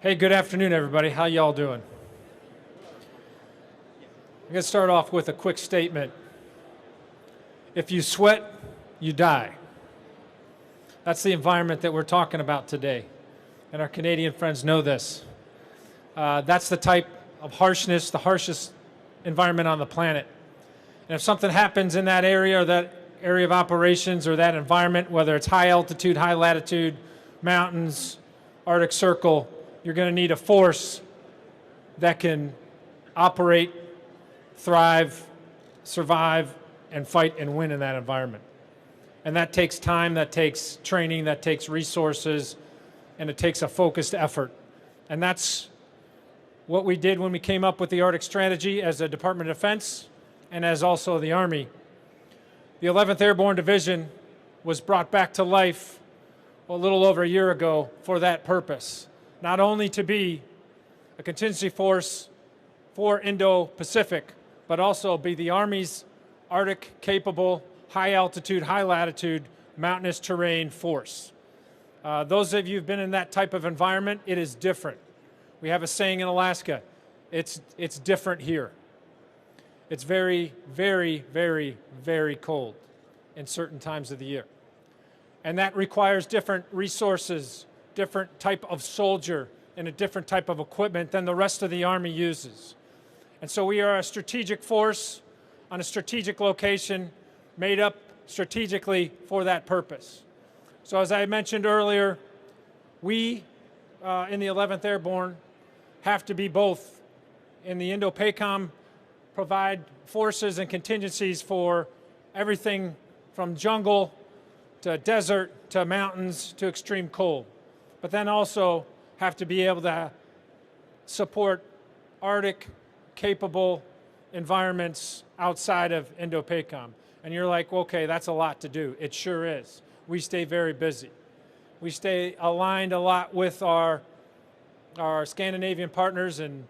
Hey, good afternoon, everybody. How y'all doing? I'm going to start off with a quick statement. If you sweat, you die. That's the environment that we're talking about today, and our Canadian friends know this. That's the type of harshness, the harshest environment on the planet. And if something happens in that area or that area of operations or that environment, whether it's high altitude, high latitude, mountains, Arctic Circle, you're going to need a force that can operate, thrive, survive, and fight and win in that environment. And that takes time, that takes training, that takes resources, and it takes a focused effort. And that's what we did when we came up with the Arctic strategy as a Department of Defense and as also the Army. The 11th Airborne Division was brought back to life a little over a year ago for that purpose. Not only to be a contingency force for Indo-Pacific, but also be the Army's Arctic-capable, high-altitude, high-latitude, mountainous terrain force. Those of you who've been in that type of environment, it is different. We have a saying in Alaska, it's different here. It's very, very, very, very cold in certain times of the year. And that requires different resources, different type of soldier, and a different type of equipment than the rest of the Army uses. And so we are a strategic force on a strategic location made up strategically for that purpose. So as I mentioned earlier, we in the 11th Airborne have to be both in the Indo-PACOM, provide forces and contingencies for everything from jungle to desert to mountains to extreme cold, but then also have to be able to support Arctic capable environments outside of Indo-PACOM. And you're like, okay, that's a lot to do. It sure is. We stay very busy. We stay aligned a lot with our Scandinavian partners in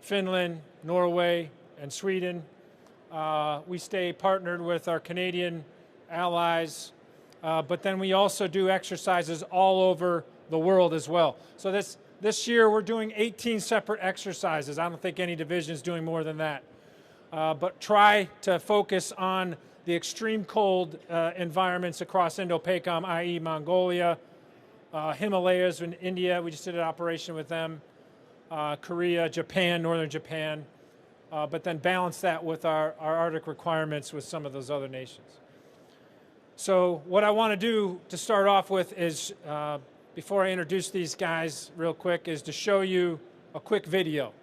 Finland, Norway, and Sweden. We stay partnered with our Canadian allies, but then we also do exercises all over the world as well. So this year we're doing 18 separate exercises. I don't think any division is doing more than that. But try to focus on the extreme cold environments across Indo-PACOM, i.e. Mongolia, Himalayas in India, we just did an operation with them, Korea, Japan, northern Japan, but then balance that with our Arctic requirements with some of those other nations. So what I want to do to start off with is, before I introduce these guys real quick, is to show you a quick video.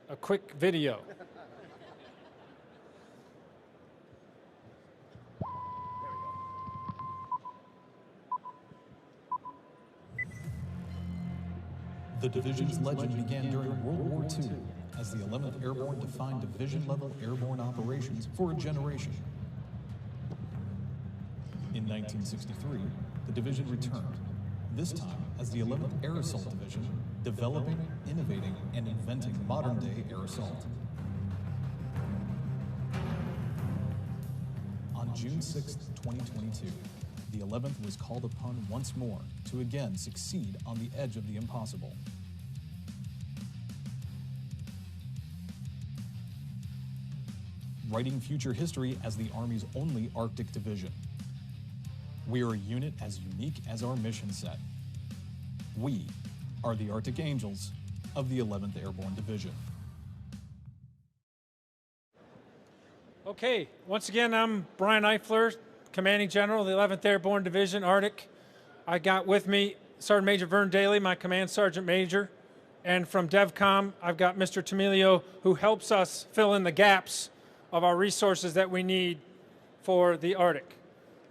A quick video. The division's legend began during World War II as the 11th Airborne defined division-level airborne operations for a generation. In 1963, the division returned, this time as the 11th Air Assault Division, developing, innovating, and inventing modern-day air assault. On June 6, 2022, the 11th was called upon once more to again succeed on the edge of the impossible. Writing future history as the Army's only Arctic division. We are a unit as unique as our mission set. We are the Arctic Angels of the 11th Airborne Division. Okay, once again, I'm Brian Eifler, Commanding General of the 11th Airborne Division, Arctic. I got with me Sergeant Major Vern Daly, my Command Sergeant Major, and from DevCom, I've got Mr. Tamilio, who helps us fill in the gaps of our resources that we need for the Arctic.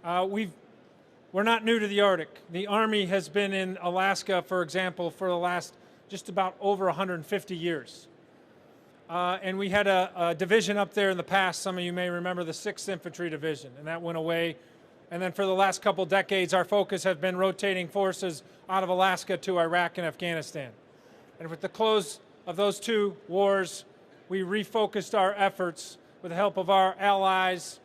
We're not new to the Arctic. The Army has been in Alaska, for example, for the last just about over 150 years. And we had a division up there in the past. Some of you may remember the 6th Infantry Division, and that went away. And then for the last couple decades, our focus has been rotating forces out of Alaska to Iraq and Afghanistan. And with the close of those two wars, we refocused our efforts with the help of our allies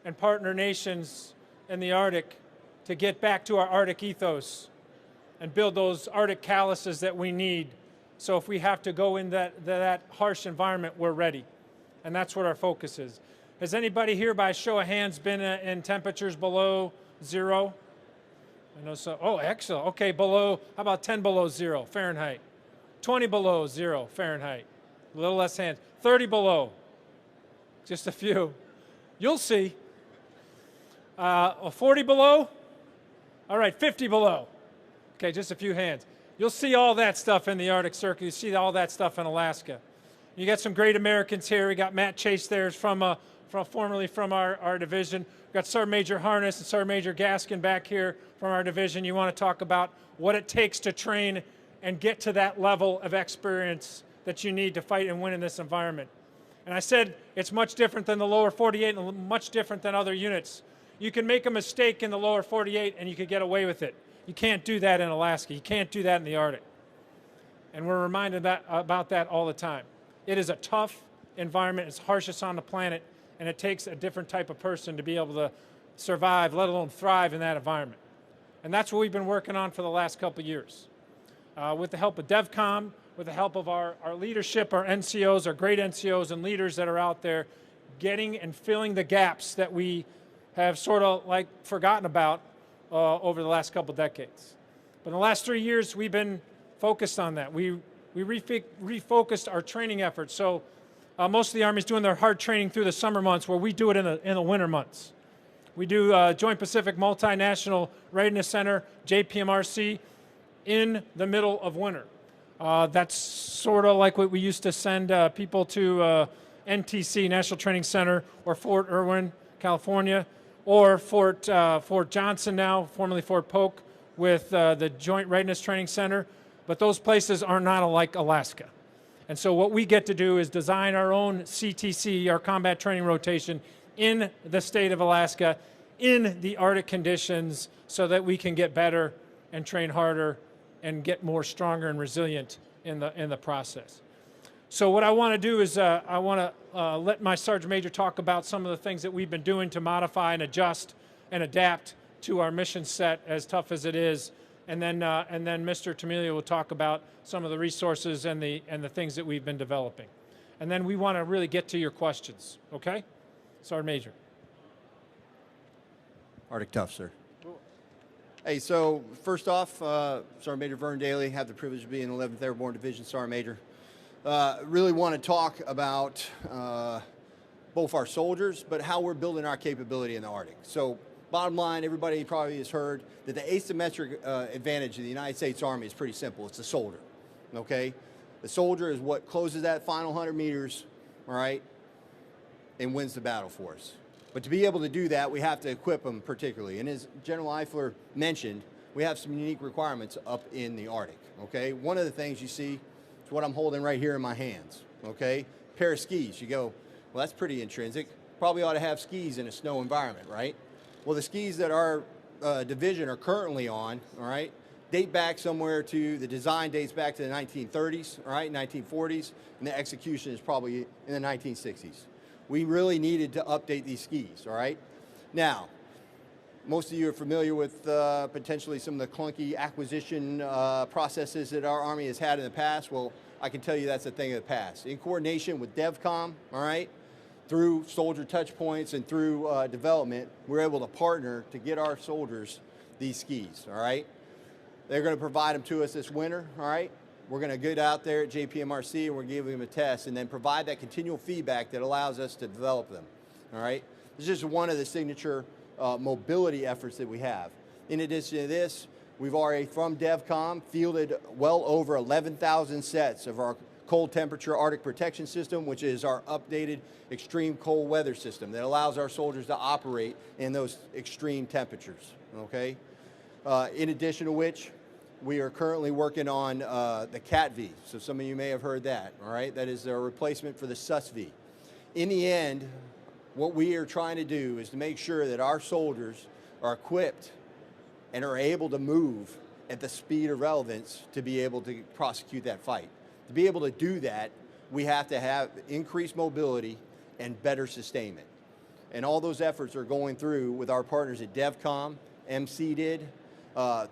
and partner nations in the Arctic, to get back to our Arctic ethos and build those Arctic calluses that we need. So if we have to go in that harsh environment, we're ready. And that's what our focus is. Has anybody here, by show of hands, been in temperatures below zero? I know so. Oh, excellent. Okay, below, how about 10 below zero Fahrenheit? 20 below zero Fahrenheit. A little less hands. 30 below. Just a few. You'll see. 40 below? All right, 50 below. Okay, just a few hands. You'll see all that stuff in the Arctic Circle. You see all that stuff in Alaska. You got some great Americans here. We got Matt Chase there, formerly from our division. We got Sergeant Major Harness and Sergeant Major Gaskin back here from our division. You want to talk about what it takes to train and get to that level of experience that you need to fight and win in this environment. And I said it's much different than the lower 48 and much different than other units. You can make a mistake in the lower 48 and you could get away with it. You can't do that in Alaska. You can't do that in the Arctic. And we're reminded about that all the time. It is a tough environment. It's harshest on the planet, and it takes a different type of person to be able to survive, let alone thrive in that environment. And that's what we've been working on for the last couple of years. With the help of DevCom, with the help of our leadership, our NCOs, our great NCOs and leaders that are out there, getting and filling the gaps that we have sort of like forgotten about over the last couple decades. But in the last 3 years, we've been focused on that. We refocused our training efforts. So most of the Army's doing their hard training through the summer months, where we do it in the winter months. We do Joint Pacific Multinational Readiness Center, JPMRC, in the middle of winter. That's sort of like what we used to send people to NTC, National Training Center, or Fort Irwin, California, or Fort Johnson now, formerly Fort Polk, with the Joint Readiness Training Center. But those places are not like Alaska. And so what we get to do is design our own CTC, our combat training rotation, in the state of Alaska, in the Arctic conditions, so that we can get better and train harder and get more stronger and resilient in the process. So what I want to do is I want to let my Sergeant Major talk about some of the things that we've been doing to modify and adjust and adapt to our mission set, as tough as it is. And then Mr. Tamilio will talk about some of the resources and the things that we've been developing. And then we want to really get to your questions, okay? Sergeant Major. Arctic Tough, sir. Cool. Hey, so first off, Sergeant Major Vern Daly, have the privilege of being 11th Airborne Division Sergeant Major. Really want to talk about both our soldiers, but how we're building our capability in the Arctic. So bottom line, everybody probably has heard that the asymmetric advantage of the United States Army is pretty simple. It's the soldier, okay? The soldier is what closes that final 100 meters, all right, and wins the battle for us. But to be able to do that, we have to equip them particularly. And as General Eifler mentioned, we have some unique requirements up in the Arctic, okay? One of the things you see is what I'm holding right here in my hands, okay? A pair of skis. You go, well, that's pretty intrinsic. Probably ought to have skis in a snow environment, right? Well, the skis that our division are currently on, all right, date back somewhere to, the design dates back to the 1930s, all right, 1940s, and the execution is probably in the 1960s. We really needed to update these skis, all right? Now, most of you are familiar with potentially some of the clunky acquisition processes that our Army has had in the past. Well, I can tell you that's a thing of the past. In coordination with DevCom, all right, through soldier touch points and through development, we're able to partner to get our soldiers these skis, all right? They're gonna provide them to us this winter, all right? We're gonna get out there at JPMRC and we're giving them a test and then provide that continual feedback that allows us to develop them, all right? This is just one of the signature mobility efforts that we have. In addition to this, we've already, from DevCom, fielded well over 11,000 sets of our cold temperature Arctic protection system, which is our updated extreme cold weather system that allows our soldiers to operate in those extreme temperatures, okay? In addition to which, we are currently working on the CAT-V, so some of you may have heard that, all right? That is a replacement for the SUS-V. In the end, what we are trying to do is to make sure that our soldiers are equipped and are able to move at the speed of relevance to be able to prosecute that fight. To be able to do that, we have to have increased mobility and better sustainment. And all those efforts are going through with our partners at DevCom, MC did,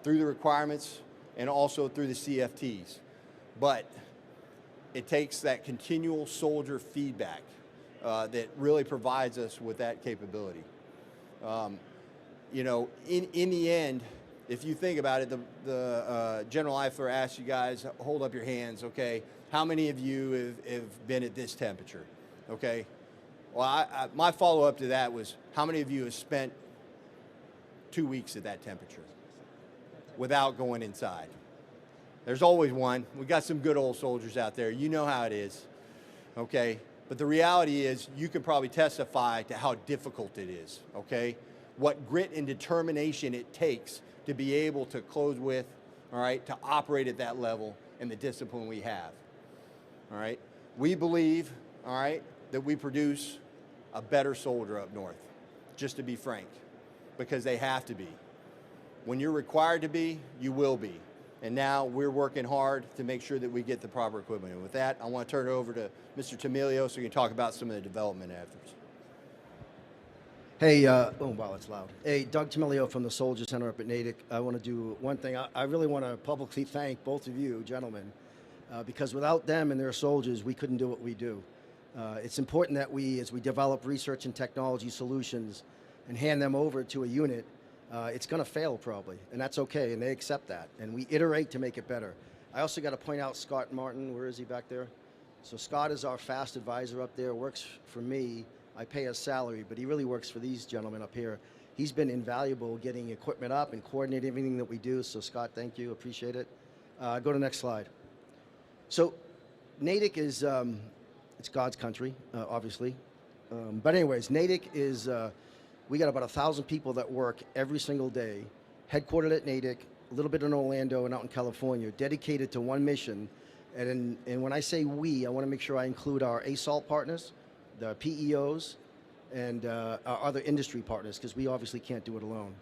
through the requirements, and also through the CFTs. But it takes that continual soldier feedback that really provides us with that capability. You know, in the end, if you think about it, the General Eifler asked you guys, hold up your hands, okay? How many of you have been at this temperature, okay? Well, my follow-up to that was, how many of you have spent 2 weeks at that temperature without going inside? There's always one. We got some good old soldiers out there. You know how it is, okay? But the reality is, you can probably testify to how difficult it is, okay? What grit and determination it takes to be able to close with, all right, to operate at that level and the discipline we have, all right? We believe, all right, that we produce a better soldier up north, just to be frank, because they have to be. When you're required to be, you will be. And now we're working hard to make sure that we get the proper equipment. And with that, I want to turn it over to Mr. Tamilio so we can talk about some of the development efforts. Hey, oh wow, it's loud. Hey, Doug Tamilio from the Soldier Center up at Natick. I want to do one thing. I really want to publicly thank both of you, gentlemen, because without them and their soldiers, we couldn't do what we do. It's important that as we develop research and technology solutions and hand them over to a unit, it's going to fail probably, and that's okay, and they accept that, and we iterate to make it better. I also got to point out Scott Martin. Where is he back there? So Scott is our FAST advisor up there, works for me. I pay his salary, but he really works for these gentlemen up here. He's been invaluable getting equipment up and coordinating everything that we do, so Scott, thank you, appreciate it. Go to the next slide. So Natick is, it's God's country, obviously. But anyways, Natick is, we got about 1,000 people that work every single day, headquartered at Natick, a little bit in Orlando and out in California, dedicated to one mission. And when I say we, I want to make sure I include our ASALT partners, the PEOs, and our other industry partners, because we obviously can't do it alone.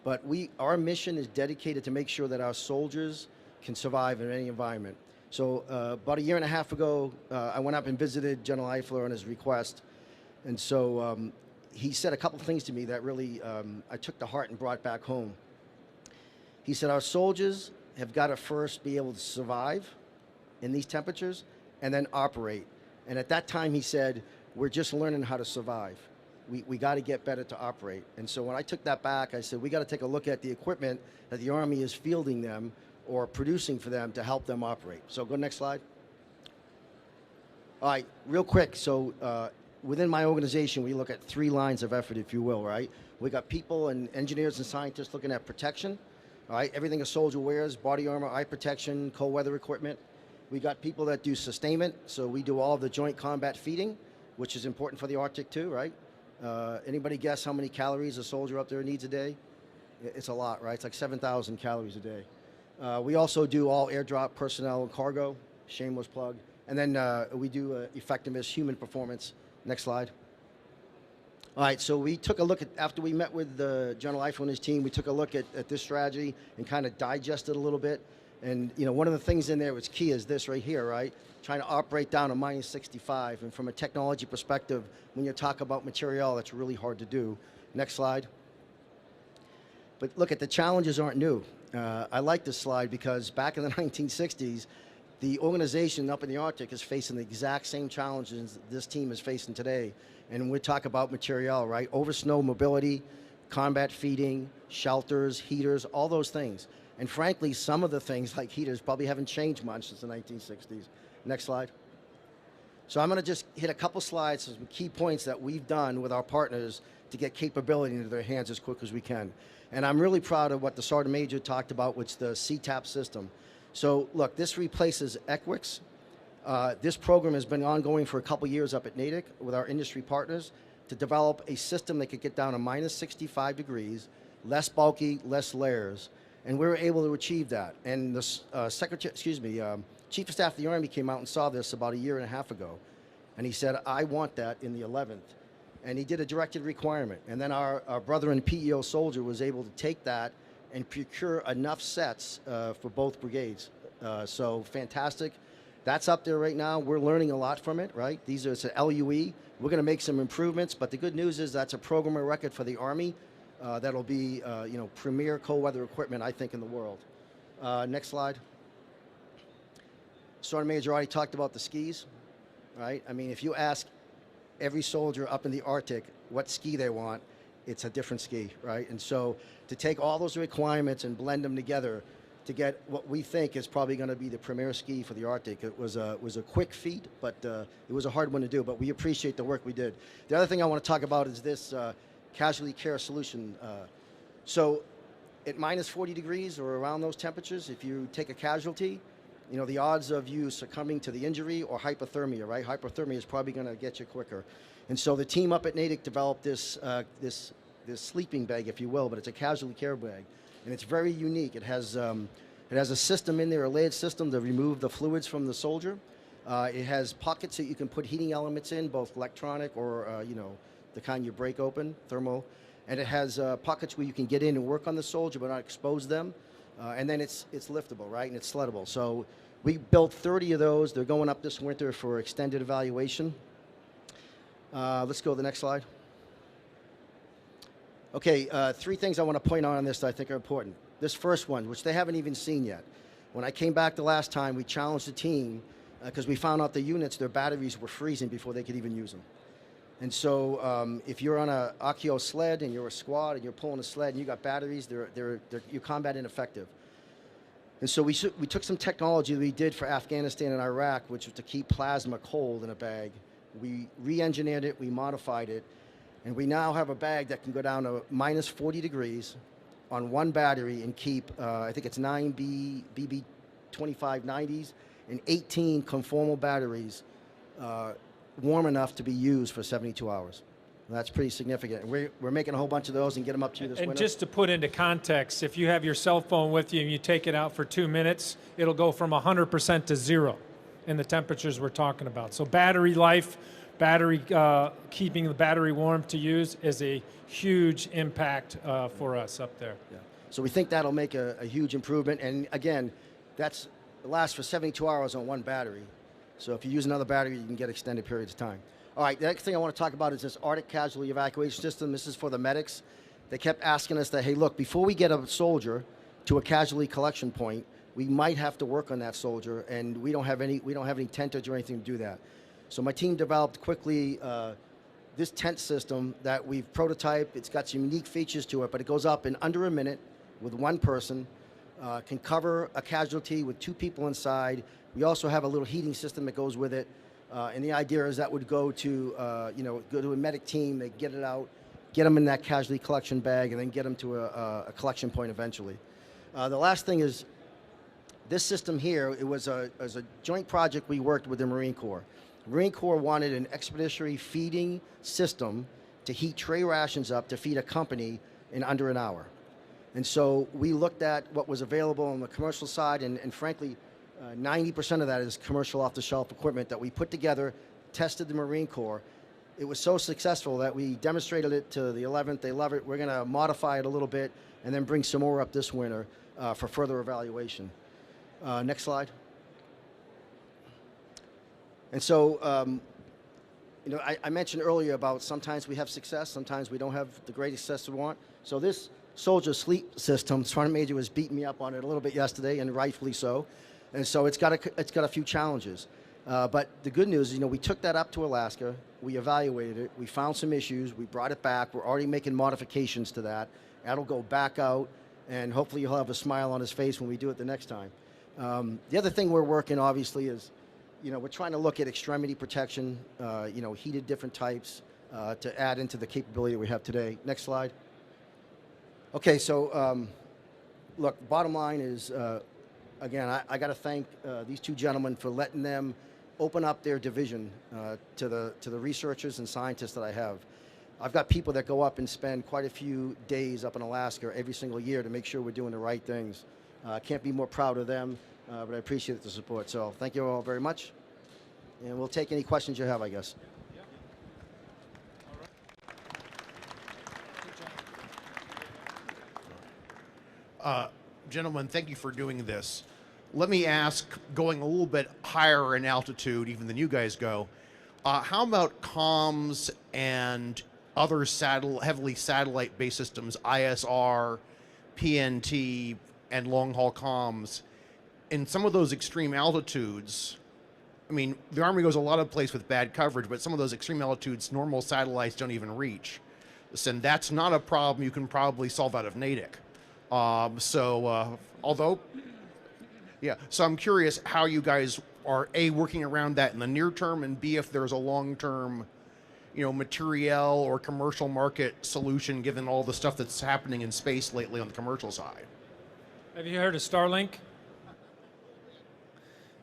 But our mission is dedicated to make sure that our soldiers can survive in any environment. So about 1.5 years ago, I went up and visited General Eifler on his request. And so he said a couple things to me that really I took to heart and brought back home. He said, our soldiers have got to first be able to survive in these temperatures and then operate. And at that time, he said, we're just learning how to survive. We got to get better to operate. And so when I took that back, I said, we got to take a look at the equipment that the Army is fielding them or producing for them to help them operate. So go next slide. All right, real quick. So within my organization, we look at 3 lines of effort, if you will, right? We got people and engineers and scientists looking at protection, all right? Everything a soldier wears, body armor, eye protection, cold weather equipment. We got people that do sustainment, so we do all of the joint combat feeding, which is important for the Arctic too, right? Anybody guess how many calories a soldier up there needs a day? It's a lot, right? It's like 7,000 calories a day. We also do all airdrop personnel and cargo, shameless plug. And then we do effectiveness, human performance. Next slide. All right, so we took a look at, after we met with General Eifler and his team, we took a look at this strategy and kind of digested a little bit. And you know, one of the things in there that's key is this right here, right? Trying to operate down to -65. And from a technology perspective, when you talk about material, that's really hard to do. Next slide. But look, the challenges aren't new. I like this slide because back in the 1960s, the organization up in the Arctic is facing the exact same challenges this team is facing today. And we talk about material, right? Over snow mobility, combat feeding, shelters, heaters, all those things. And frankly, some of the things like heaters probably haven't changed much since the 1960s. Next slide. So I'm going to just hit a couple slides, some key points that we've done with our partners to get capability into their hands as quick as we can. And I'm really proud of what the Sergeant Major talked about, which is the CTAP system. So look, this replaces EQUIX. This program has been ongoing for a couple years up at Natick with our industry partners to develop a system that could get down to -65 degrees, less bulky, less layers. And we were able to achieve that. And the Chief of Staff of the Army came out and saw this about 1.5 years ago. And he said, I want that in the 11th. And he did a directed requirement. And then our brother and PEO soldier was able to take that and procure enough sets for both brigades. So fantastic. That's up there right now. We're learning a lot from it, right? It's an LUE. We're going to make some improvements, but the good news is that's a program of record for the Army. That'll be, premier cold weather equipment, I think, in the world. Next slide. Sergeant Major already talked about the skis, right? I mean, if you ask every soldier up in the Arctic what ski they want, it's a different ski, right? And so to take all those requirements and blend them together to get what we think is probably going to be the premier ski for the Arctic, it was a quick feat, but it was a hard one to do, but we appreciate the work we did. The other thing I want to talk about is this casualty care solution. So at minus 40 degrees or around those temperatures, if you take a casualty, the odds of you succumbing to the injury or hypothermia, right? Hypothermia is probably going to get you quicker. And so the team up at Natick developed this sleeping bag, if you will, but it's a casualty care bag. And it's very unique. It has a system in there, a layered system to remove the fluids from the soldier. It has pockets that you can put heating elements in, both electronic or, the kind you break open, thermal. And it has pockets where you can get in and work on the soldier but not expose them. And then it's liftable, right? And it's sleddable. So we built 30 of those. They're going up this winter for extended evaluation. Let's go to the next slide. Okay, 3 things I want to point out on this that I think are important. This first one, which they haven't even seen yet. When I came back the last time, we challenged the team because we found out the units, their batteries were freezing before they could even use them. And so if you're on a Accio sled and you're a squad and you're pulling a sled and you got batteries, you're combat ineffective. And so we took some technology that we did for Afghanistan and Iraq, which was to keep plasma cold in a bag. We re-engineered it, we modified it, and we now have a bag that can go down to minus 40 degrees on one battery and keep, I think it's 9 BB 2590s and 18 conformal batteries warm enough to be used for 72 hours. And that's pretty significant. And we're making a whole bunch of those and get them up to you this winter. And just to put into context, if you have your cell phone with you and you take it out for 2 minutes, it'll go from 100% to 0 in the temperatures we're talking about. So battery life, keeping the battery warm to use is a huge impact for us up there. Yeah. So we think that'll make a huge improvement. And again, it lasts for 72 hours on one battery. So if you use another battery, you can get extended periods of time. All right, the next thing I want to talk about is this Arctic Casualty Evacuation System. This is for the medics. They kept asking us that, hey, look, before we get a soldier to a casualty collection point, we might have to work on that soldier, and we don't have any tenters or anything to do that. So my team developed quickly this tent system that we've prototyped. It's got some unique features to it, but it goes up in under a minute with one person, can cover a casualty with 2 people inside. We also have a little heating system that goes with it. And the idea is that would go to a medic team, they get it out, get them in that casualty collection bag, and then get them to a collection point eventually. The last thing is this system here. It was a joint project we worked with the Marine Corps. The Marine Corps wanted an expeditionary feeding system to heat tray rations up to feed a company in under an hour. And so we looked at what was available on the commercial side, and frankly, 90% of that is commercial off-the-shelf equipment that we put together, tested the Marine Corps. It was so successful that we demonstrated it to the 11th. They love it. We're going to modify it a little bit and then bring some more up this winter for further evaluation. Next slide. And so, I mentioned earlier about sometimes we have success, sometimes we don't have the greatest success we want. So this soldier sleep system, Sergeant Major was beating me up on it a little bit yesterday, and rightfully so. And so it's got a few challenges. But the good news is, we took that up to Alaska, we evaluated it, we found some issues, we brought it back, we're already making modifications to that. That'll go back out, and hopefully he'll have a smile on his face when we do it the next time. The other thing we're working, obviously, is, we're trying to look at extremity protection, heated different types to add into the capability that we have today. Next slide. Okay, so look, bottom line is, again, I got to thank these 2 gentlemen for letting them open up their division to the researchers and scientists that I have. I've got people that go up and spend quite a few days up in Alaska every single year to make sure we're doing the right things. I can't be more proud of them, but I appreciate the support. So thank you all very much, and we'll take any questions you have, I guess. Gentlemen, thank you for doing this. let me ask, going a little bit higher in altitude, even than you guys go, how about comms and other heavily satellite-based systems, ISR, PNT, and long-haul comms? In some of those extreme altitudes, I mean, the Army goes a lot of places with bad coverage, but some of those extreme altitudes, normal satellites don't even reach. And that's not a problem you can probably solve out of Natick. Although, yeah, so I'm curious how you guys are, A, working around that in the near term, and B, if there's a long-term, materiel or commercial market solution given all the stuff that's happening in space lately on the commercial side. Have you heard of Starlink?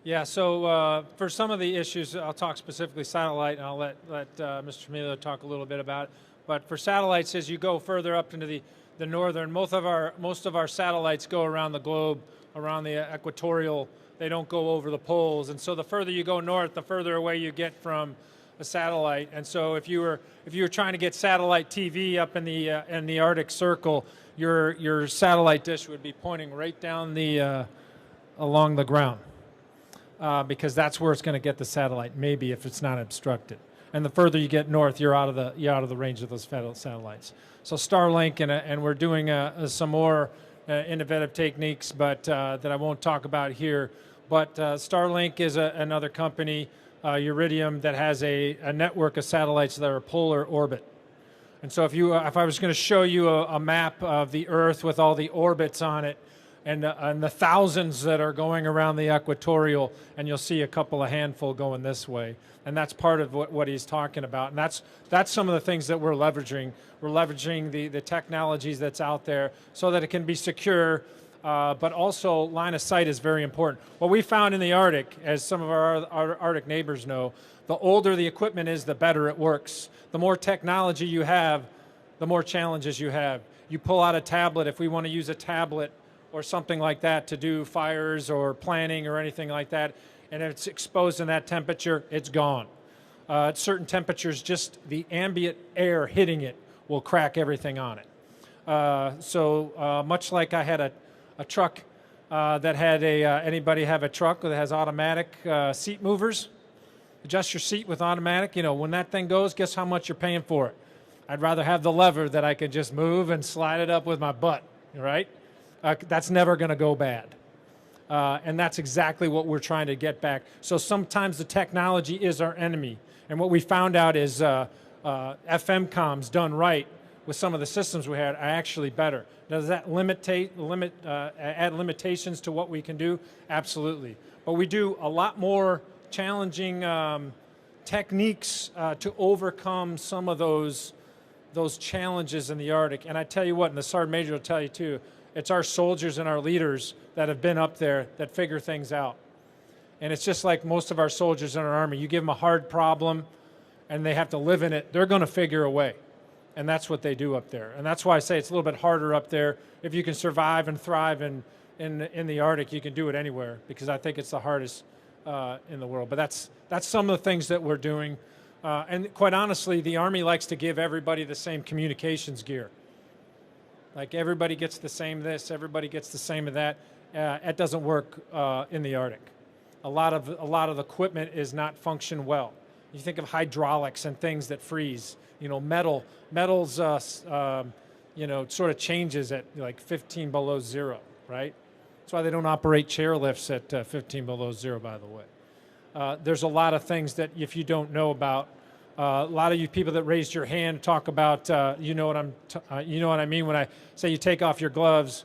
Yeah, so for some of the issues, I'll talk specifically satellite, and I'll let Mr. Tremilio talk a little bit about it. But for satellites, as you go further up into the northern, most of our satellites go around the globe, around the equatorial. They don't go over the poles, and so the further you go north, the further away you get from a satellite. And so if you were trying to get satellite TV up in the Arctic Circle, your satellite dish would be pointing right down along the ground. Because that's where it's going to get the satellite, maybe if it's not obstructed. And the further you get north, you're out of the range of those satellites. So Starlink, and we're doing some more innovative techniques, but that I won't talk about here. But Starlink is another company, Iridium, that has a network of satellites that are polar orbit. And so if I was going to show you a map of the Earth with all the orbits on it, and the thousands that are going around the equatorial, and you'll see a handful going this way. And that's part of what he's talking about. And that's some of the things that we're leveraging. We're leveraging the technologies that's out there so that it can be secure, but also line of sight is very important. What we found in the Arctic, as some of our Arctic neighbors know, the older the equipment is, the better it works. The more technology you have, the more challenges you have. You pull out a tablet, if we want to use a tablet or something like that to do fires or planning or anything like that, and if it's exposed in that temperature, it's gone. At certain temperatures, just the ambient air hitting it will crack everything on it. Much like I had a truck that had anybody have a truck that has automatic seat movers? Adjust your seat with automatic. When that thing goes, guess how much you're paying for it? I'd rather have the lever that I can just move and slide it up with my butt, right? That's never going to go bad. And that's exactly what we're trying to get back. So sometimes the technology is our enemy. And what we found out is FM comms done right with some of the systems we had are actually better. Does that add limitations to what we can do? Absolutely. But we do a lot more challenging techniques to overcome some of those challenges in the Arctic. And I tell you what, and the Sergeant Major will tell you too, it's our soldiers and our leaders that have been up there that figure things out. And it's just like most of our soldiers in our Army. You give them a hard problem and they have to live in it, they're going to figure a way. And that's what they do up there. And that's why I say it's a little bit harder up there. If you can survive and thrive in the Arctic, you can do it anywhere, because I think it's the hardest in the world. But that's some of the things that we're doing. And quite honestly, the Army likes to give everybody the same communications gear. Like everybody gets the same this, everybody gets the same of that. It doesn't work in the Arctic. A lot of the equipment is not function well. You think of hydraulics and things that freeze. Metals sort of changes at like 15 below zero, right? That's why they don't operate chairlifts at 15 below zero, by the way. There's a lot of things that if you don't know about, a lot of you people that raised your hand talk about, you know what I mean when I say you take off your gloves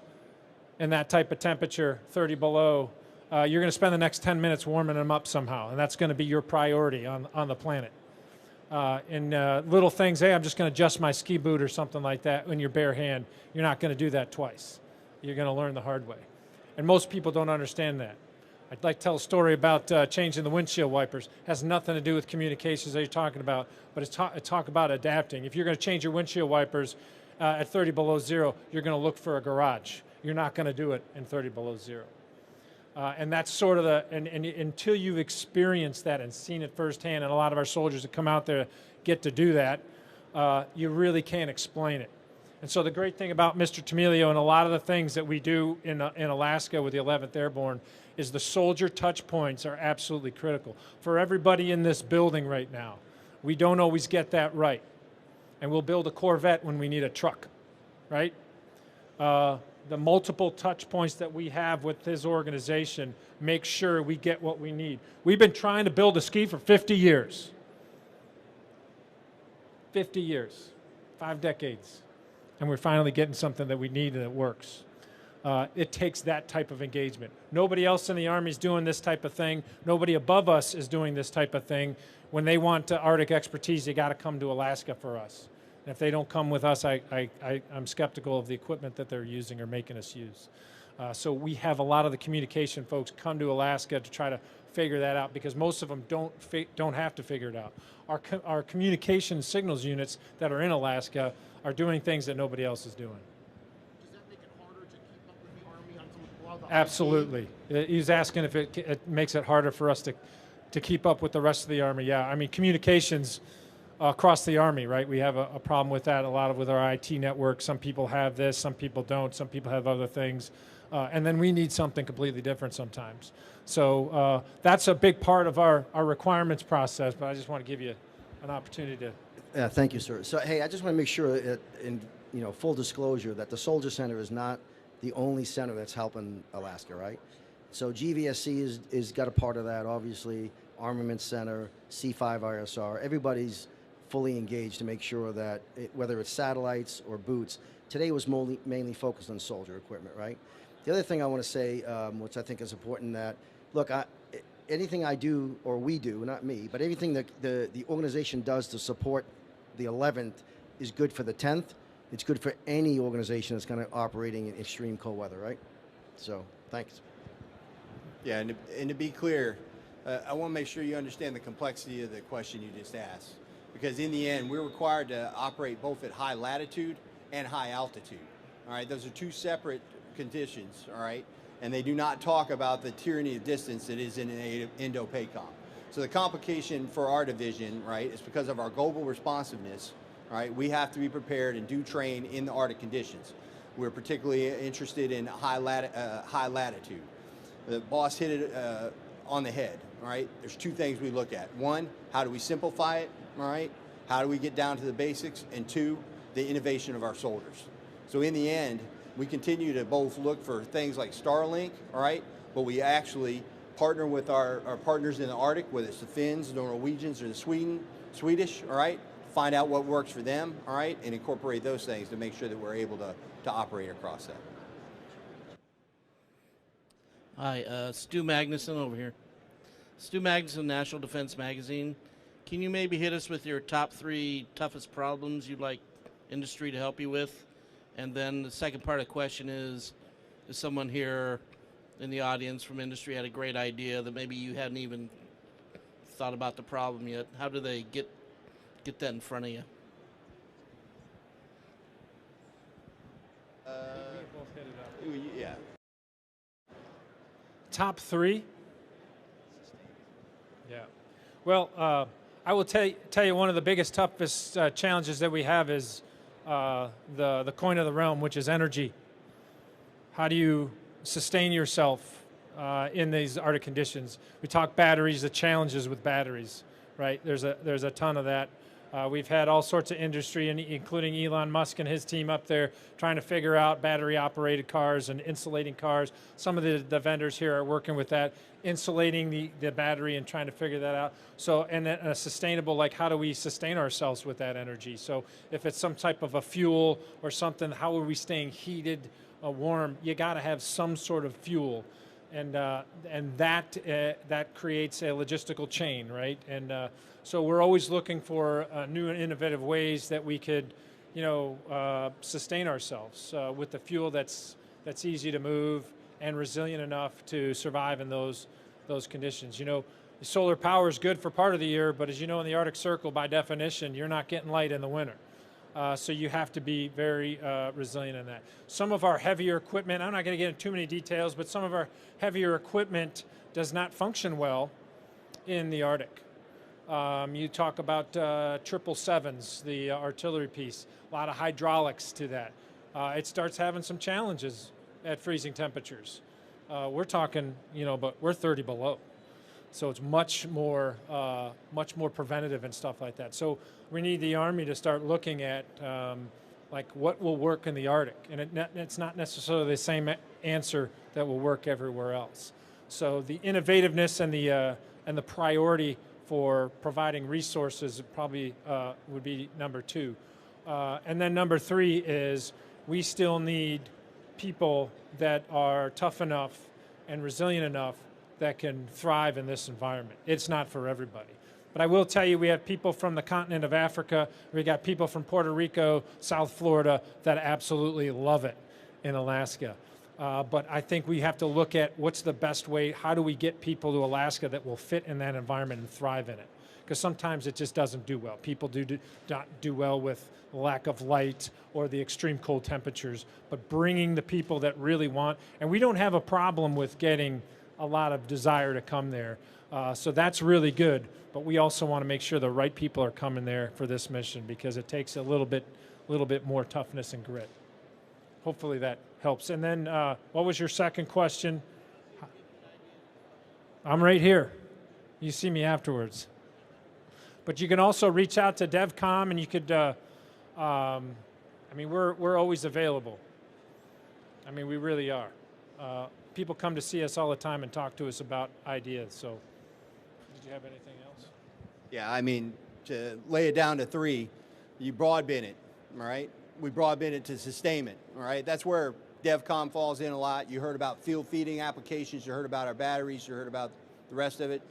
in that type of temperature, 30 below, you're going to spend the next 10 minutes warming them up somehow, and that's going to be your priority on the planet. Little things, hey, I'm just going to adjust my ski boot or something like that in your bare hand. You're not going to do that twice. You're going to learn the hard way. And most people don't understand that. I'd like to tell a story about changing the windshield wipers. It has nothing to do with communications that you're talking about, but it's talk about adapting. If you're going to change your windshield wipers at 30 below zero, you're going to look for a garage. You're not going to do it in 30 below zero. And that's sort of and until you've experienced that and seen it firsthand, and a lot of our soldiers that come out there get to do that, you really can't explain it. And so the great thing about Mr. Tremilio and a lot of the things that we do in Alaska with the 11th Airborne is the soldier touch points are absolutely critical. For everybody in this building right now, we don't always get that right. And we'll build a Corvette when we need a truck, right? The multiple touch points that we have with his organization make sure we get what we need. We've been trying to build a ski for 50 years. 50 years, 5 decades. And we're finally getting something that we need and that works. It takes that type of engagement. Nobody else in the Army is doing this type of thing. Nobody above us is doing this type of thing. When they want Arctic expertise, they got to come to Alaska for us. And if they don't come with us, I'm skeptical of the equipment that they're using or making us use. So we have a lot of the communication folks come to Alaska to try to figure that out, because most of them don't have to figure it out. Our communication signals units that are in Alaska are doing things that nobody else is doing. Does that make it harder to keep up with the Army on some of the IT? Absolutely. He's asking if it makes it harder for us to keep up with the rest of the Army. Yeah, I mean, communications across the Army, right? We have a problem with that a lot with our IT network. Some people have this, some people don't, some people have other things. And then we need something completely different sometimes. So that's a big part of our requirements process, but I just want to give you an opportunity to... Thank you, sir. So, hey, I just want to make sure, in full disclosure, that the Soldier Center is not the only center that's helping Alaska, right? So GVSC is got a part of that, obviously. Armament Center, C5ISR, everybody's fully engaged to make sure that whether it's satellites or boots, today was mainly focused on soldier equipment, right? The other thing I want to say, which I think is important, that look, anything I do or we do, not me, but everything that the organization does to support the 11th is good for the 10th. It's good for any organization that's kind of operating in extreme cold weather, right? So, thanks. Yeah, and to be clear, I want to make sure you understand the complexity of the question you just asked. Because in the end, we're required to operate both at high latitude and high altitude. All right, those are two separate conditions, all right? And they do not talk about the tyranny of distance that is in an Indo-PACOM. So the complication for our division, right, is because of our global responsiveness, all right? We have to be prepared and do train in the Arctic conditions. We're particularly interested in high latitude. The boss hit it on the head, all right? There's two things we look at. One, how do we simplify it, all right? How do we get down to the basics? And two, the innovation of our soldiers. So in the end, we continue to both look for things like Starlink, all right? But we actually partner with our partners in the Arctic, whether it's the Finns, the Norwegians, or the Swedish, all right? Find out what works for them, all right? And incorporate those things to make sure that we're able to operate across that. Hi, Stu Magnuson over here. Stu Magnuson, National Defense Magazine. Can you maybe hit us with your top 3 toughest problems you'd like industry to help you with? And then the second part of the question is someone here in the audience from industry had a great idea that maybe you hadn't even thought about the problem yet? How do they get that in front of you? Yeah. Top 3? Yeah. Well, I will tell you one of the biggest, toughest challenges that we have is the coin of the realm, which is energy. How do you sustain yourself in these Arctic conditions? We talk batteries, the challenges with batteries, right? There's a ton of that. We've had all sorts of industry, including Elon Musk and his team up there, trying to figure out battery-operated cars and insulating cars. Some of the vendors here are working with that, insulating the battery and trying to figure that out. So, and then a sustainable, like, how do we sustain ourselves with that energy? So if it's some type of a fuel or something, how are we staying heated, warm? You got to have some sort of fuel. And that creates a logistical chain, right? And so we're always looking for new and innovative ways that we could, sustain ourselves with the fuel that's easy to move and resilient enough to survive in those conditions. Solar power is good for part of the year, but as you know, in the Arctic Circle, by definition, you're not getting light in the winter. So you have to be very resilient in that. Some of our heavier equipment, I'm not going to get into too many details, but some of our heavier equipment does not function well in the Arctic. You talk about 777s, the artillery piece, a lot of hydraulics to that. It starts having some challenges at freezing temperatures. we're talking, but we're 30 below. So it's much more preventative and stuff like that. So we need the Army to start looking at like what will work in the Arctic, and it's not necessarily the same answer that will work everywhere else. So the innovativeness and the priority for providing resources probably would be number 2. And then number 3 is we still need people that are tough enough and resilient enough that can thrive in this environment. It's not for everybody. But I will tell you, we have people from the continent of Africa, we got people from Puerto Rico, South Florida, that absolutely love it in Alaska. But I think we have to look at what's the best way, how do we get people to Alaska that will fit in that environment and thrive in it? Because sometimes it just doesn't do well. People do not do well with lack of light or the extreme cold temperatures, but bringing the people that really want, and we don't have a problem with getting a lot of desire to come there. So that's really good, but we also want to make sure the right people are coming there for this mission because it takes a little bit more toughness and grit. Hopefully that helps. And then what was your second question? I'm right here. You see me afterwards. But you can also reach out to DevCom, and you could, I mean, we're always available. I mean, we really are. People come to see us all the time and talk to us about ideas. So, did you have anything else? Yeah, I mean, to lay it down to 3, you broadband it, all right? We broadband it to sustainment, all right? That's where DevCom falls in a lot. You heard about field feeding applications, you heard about our batteries, you heard about the rest of it,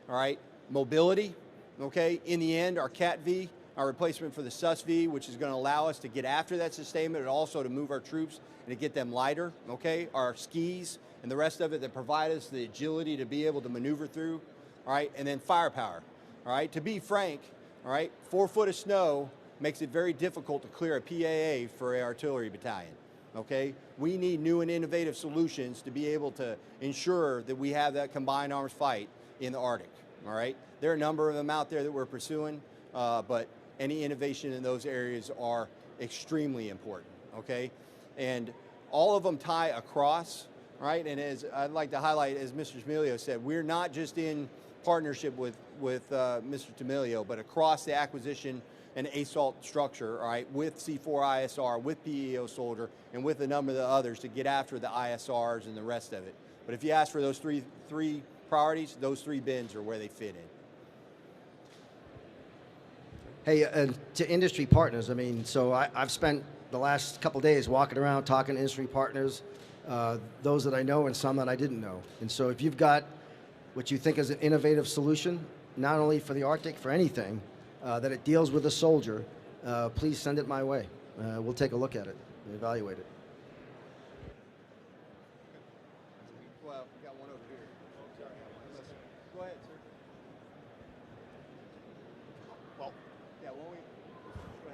all right? Mobility, okay? In the end, our CAT-V, our replacement for the SUS-V, which is going to allow us to get after that sustainment and also to move our troops and to get them lighter, okay? Our skis and the rest of it that provide us the agility to be able to maneuver through, all right? And then firepower, all right? To be frank, all right, 4 foot of snow makes it very difficult to clear a PAA for an artillery battalion, okay? We need new and innovative solutions to be able to ensure that we have that combined arms fight in the Arctic, all right? There are a number of them out there that we're pursuing, but any innovation in those areas are extremely important, okay? And all of them tie across, right? And as I'd like to highlight, as Mr. Tamilio said, we're not just in partnership with Mr. Tamilio, but across the acquisition and ASALT structure, all right, with C4ISR, with PEO Soldier, and with a number of the others to get after the ISRs and the rest of it. But if you ask for those three priorities, those 3 bins are where they fit in. Hey, to industry partners, I mean, so I've spent the last couple days walking around talking to industry partners, those that I know and some that I didn't know. And so if you've got what you think is an innovative solution, not only for the Arctic, for anything, that it deals with a soldier, please send it my way. We'll take a look at it and evaluate it. Well, we got one over here. Go ahead, sir. Well, yeah, won't we? Go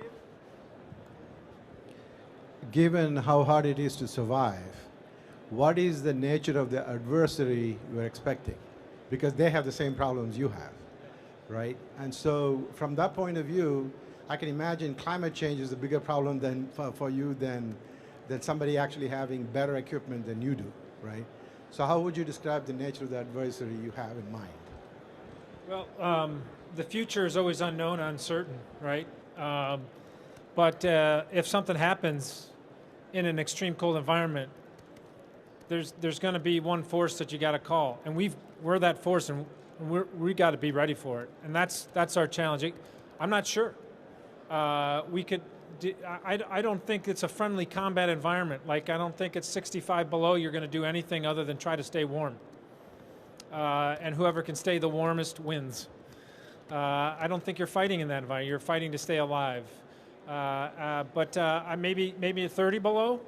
ahead. Given how hard it is to survive, what is the nature of the adversary we're expecting? Because they have the same problems you have, right? And so from that point of view, I can imagine climate change is a bigger problem than for you than somebody actually having better equipment than you do, right? So how would you describe the nature of the adversary you have in mind? Well, the future is always unknown, uncertain, right? But if something happens in an extreme cold environment, there's going to be one force that you got to call, and we're that force, and we got to be ready for it, and that's our challenge. I'm not sure. We could. I don't think it's a friendly combat environment. Like, I don't think it's 65 below. You're going to do anything other than try to stay warm, and whoever can stay the warmest wins. I don't think you're fighting in that environment. You're fighting to stay alive. But maybe a 30 below.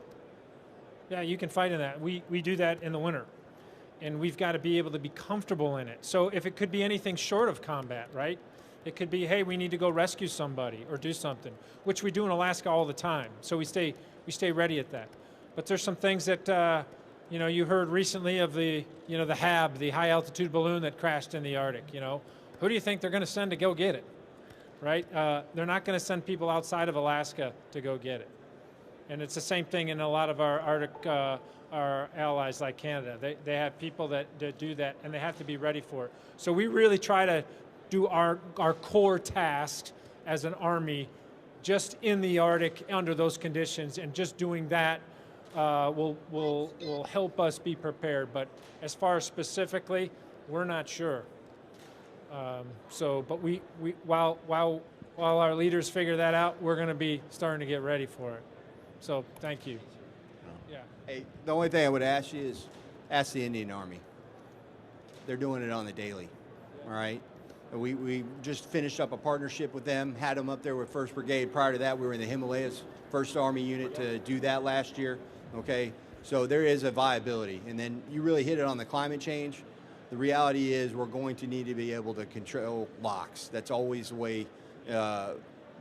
Yeah, you can fight in that. We do that in the winter, and we've got to be able to be comfortable in it. So if it could be anything short of combat, right? It could be, hey, we need to go rescue somebody or do something, which we do in Alaska all the time. So we stay ready at that. But there's some things that you heard recently of the the HAB, the high altitude balloon that crashed in the Arctic. Who do you think they're going to send to go get it? Right? They're not going to send people outside of Alaska to go get it. And it's the same thing in a lot of our Arctic, our allies like Canada. They have people that do that, and they have to be ready for it. So we really try to do our core task as an Army just in the Arctic under those conditions, and just doing that will help us be prepared. But as far as specifically, we're not sure. But while our leaders figure that out, we're going to be starting to get ready for it. So thank you. Yeah. Hey, the only thing I would ask you is ask the Indian Army. They're doing it on the daily, all right? We just finished up a partnership with them, had them up there with 1st Brigade. Prior to that, we were in the Himalayas, 1st Army unit to do that last year, okay? So there is a viability. And then you really hit it on the climate change. The reality is we're going to need to be able to control locks. That's always the way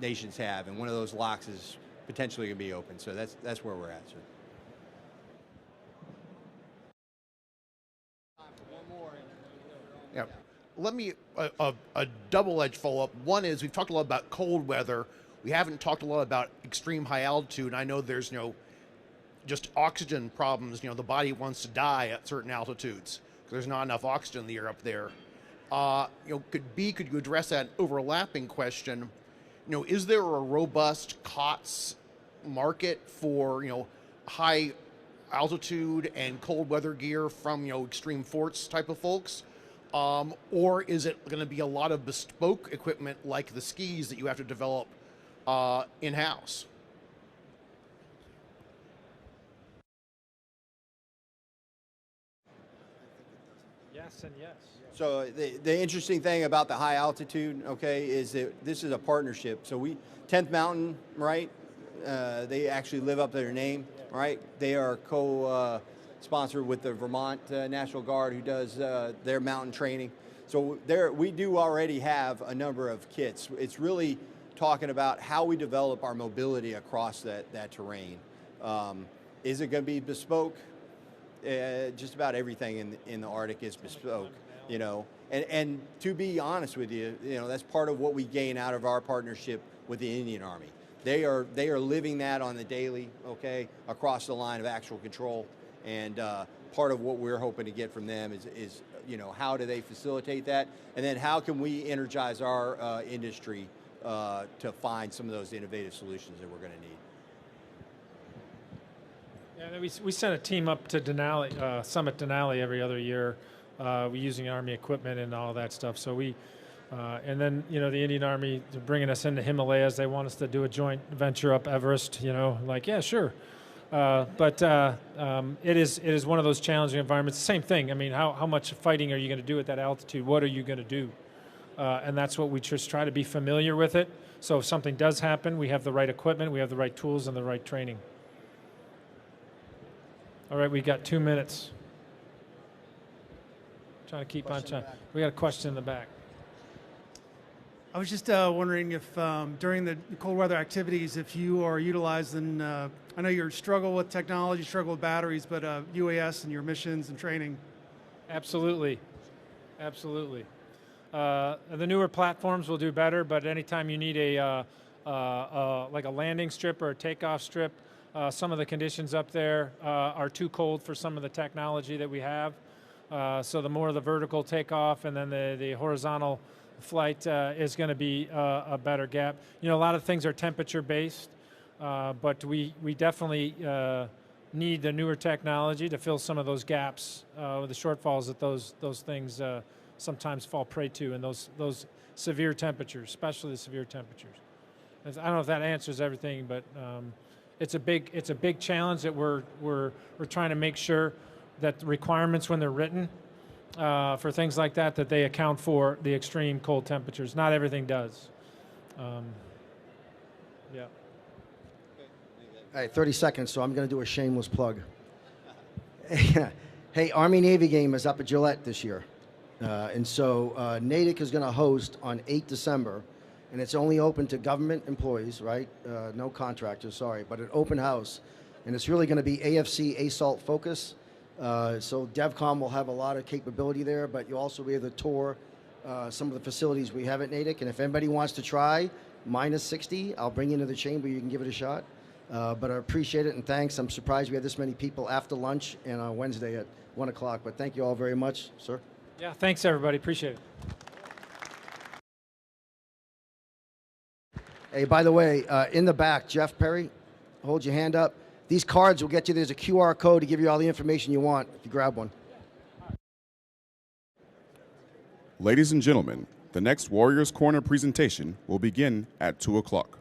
nations have, and one of those locks is potentially going to be open. So that's where we're at, sir. Yeah. Let me, a double-edged follow-up. One is we've talked a lot about cold weather. We haven't talked a lot about extreme high altitude. I know there's, just oxygen problems. The body wants to die at certain altitudes because there's not enough oxygen in the air up there. Could you address that overlapping question? Is there a robust COTS market for, high altitude and cold weather gear from, extreme forts type of folks? Or is it going to be a lot of bespoke equipment like the skis that you have to develop in-house? Yes and yes. So the interesting thing about the high altitude, okay, is that this is a partnership. So 10th Mountain, right? They actually live up to their name, right? They are sponsored with the Vermont National Guard, who does their mountain training. So we do already have a number of kits. It's really talking about how we develop our mobility across that terrain. Is it going to be bespoke? Just about everything in the Arctic is bespoke, And to be honest with you, that's part of what we gain out of our partnership with the Indian Army. They are living that on the daily, okay, across the line of actual control. And part of what we're hoping to get from them is how do they facilitate that? And then how can we energize our industry to find some of those innovative solutions that we're going to need? Yeah, we send a team up to Denali, Summit Denali every other year. We're using Army equipment and all that stuff. So and then, the Indian Army, they're bringing us into Himalayas. They want us to do a joint venture up Everest, yeah, sure. But it is one of those challenging environments. Same thing. I mean, how much fighting are you going to do at that altitude? What are you going to do? And that's what we just try to be familiar with it. So if something does happen, we have the right equipment, we have the right tools, and the right training. All right, we got 2 minutes. Trying to keep on time. We got a question in the back. I was just wondering if during the cold weather activities, if you are utilizing, I know you struggle with technology, struggle with batteries, but UAS and your missions and training. Absolutely. Absolutely. The newer platforms will do better, but anytime you need like a landing strip or a takeoff strip, some of the conditions up there are too cold for some of the technology that we have. So the more the vertical takeoff and then the horizontal flight is going to be a better gap. A lot of things are temperature based, but we definitely need the newer technology to fill some of those gaps, the shortfalls that those things sometimes fall prey to in those severe temperatures, especially the severe temperatures. I don't know if that answers everything, but it's a big challenge that we're trying to make sure that the requirements when they're written for things like that they account for the extreme cold temperatures. Not everything does. Yeah. All right, 30 seconds, so I'm going to do a shameless plug. Hey, Army-Navy game is up at Gillette this year. And so NATIC is going to host on 8 December, and it's only open to government employees, right? No contractors, sorry, but an open house. And it's really going to be AFC ASALT focus. So DevCom will have a lot of capability there, but you'll also be able to tour some of the facilities we have at NATIC. And if anybody wants to try -60, I'll bring you into the chamber. You can give it a shot. But I appreciate it and thanks. I'm surprised we had this many people after lunch and on Wednesday at 1 o'clock. But thank you all very much, sir. Yeah, thanks everybody. Appreciate it. Hey, by the way, in the back, Jeff Perry, hold your hand up. These cards will get you, there's a QR code to give you all the information you want if you grab one. Ladies and gentlemen, the next Warriors Corner presentation will begin at 2 o'clock.